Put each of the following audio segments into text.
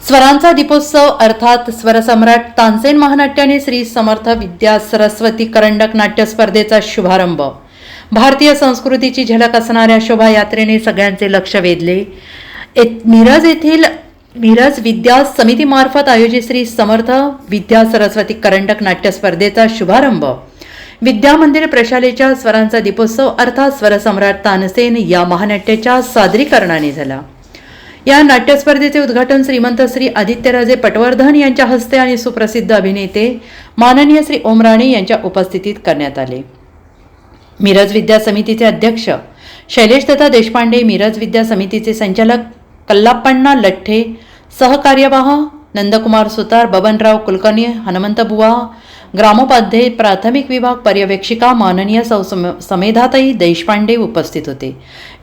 स्वरांचा दीपोत्सव अर्थात स्वरसम्राट तानसेन महानाट्याने श्री समर्थ विद्या सरस्वती करंडक नाट्य स्पर्धेचा शुभारंभ. भारतीय संस्कृतीची झलक असणाऱ्या शोभायात्रेने सगळ्यांचे लक्ष वेधले. मिरज विद्या समितीमार्फत आयोजित श्री समर्थ विद्या सरस्वती करंडक नाट्य स्पर्धेचा शुभारंभ विद्या मंदिर प्रशालेच्या स्वरांचा दीपोत्सव अर्थात स्वरसम्राट तानसेन या महानाट्याच्या सादरीकरणाने झाला. या नाट्य स्पर्धेचे उद्घाटन श्रीमंत श्री आदित्यराजे पटवर्धन यांच्या हस्ते आणि सुप्रसिद्ध अभिनेते माननीय श्री ओम राणे यांच्या उपस्थितीत करण्यात आले. मिरज विद्या समितीचे अध्यक्ष शैलेश दत्ता देशपांडे, मिरज विद्या समितीचे संचालक कल्लाप्पण्णा लठ्ठे, सहकार्यवाह नंदकुमार सुतार, बबनराव कुलकर्णी, हनुमंत बुवा, ग्रामोपाध्याय, प्राथमिक विभाग पर्यवेक्षिका माननीय समेधाताई देशपांडे उपस्थित होते.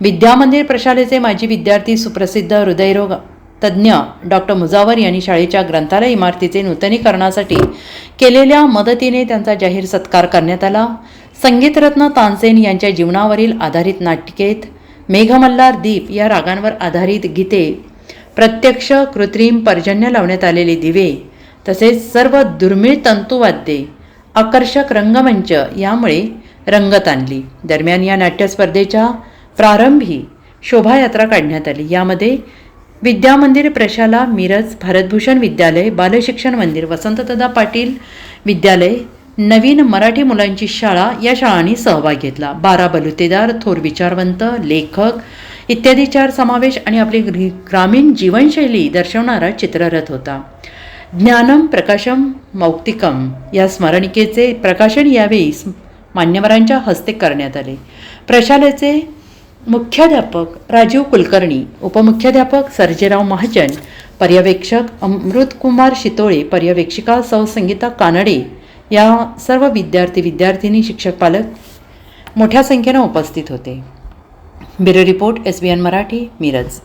विद्या मंदिर प्रशालेचे माजी विद्यार्थी सुप्रसिद्ध हृदयरोग तज्ज्ञ डॉक्टर मुजावर यांनी शाळेच्या ग्रंथालय इमारतीचे नूतनीकरणासाठी केलेल्या मदतीने त्यांचा जाहीर सत्कार करण्यात आला. संगीतरत्न तानसेन यांच्या जीवनावरील आधारित नाटिकेत मेघमल्हार, दीप या रागांवर आधारित गीते, प्रत्यक्ष कृत्रिम पर्जन्य लावण्यात आलेले दिवे तसेच सर्व दुर्मिळ तंतुवाद्ये, आकर्षक रंगमंच यामुळे रंगत आणली. दरम्यान या नाट्य स्पर्धेच्या प्रारंभी शोभायात्रा काढण्यात आली. यामध्ये विद्या मंदिर प्रशाला, मिरज भारतभूषण विद्यालय, बालशिक्षण मंदिर, वसंतदादा पाटील विद्यालय, नवीन मराठी मुलांची शाळा या शाळांनी सहभाग घेतला. 12 बलुतेदार, थोर विचारवंत, लेखक इत्यादी 4 समावेश आणि आपली ग्रामीण जीवनशैली दर्शवणारा चित्ररथ होता. ज्ञानम प्रकाशम मौक्तिकम या स्मरणिकेचे प्रकाशन यावेळी मान्यवरांच्या हस्ते करण्यात आले. प्रशालेचे मुख्याध्यापक राजीव कुलकर्णी, उपमुख्याध्यापक सर्जेराव महाजन, पर्यवेक्षक अमृतकुमार शितोळे, पर्यवेक्षिका सौ संगीता कानडे या सर्व विद्यार्थिनी, शिक्षक, पालक मोठ्या संख्येने उपस्थित होते. Bureau report SBN Marathi, Miraj.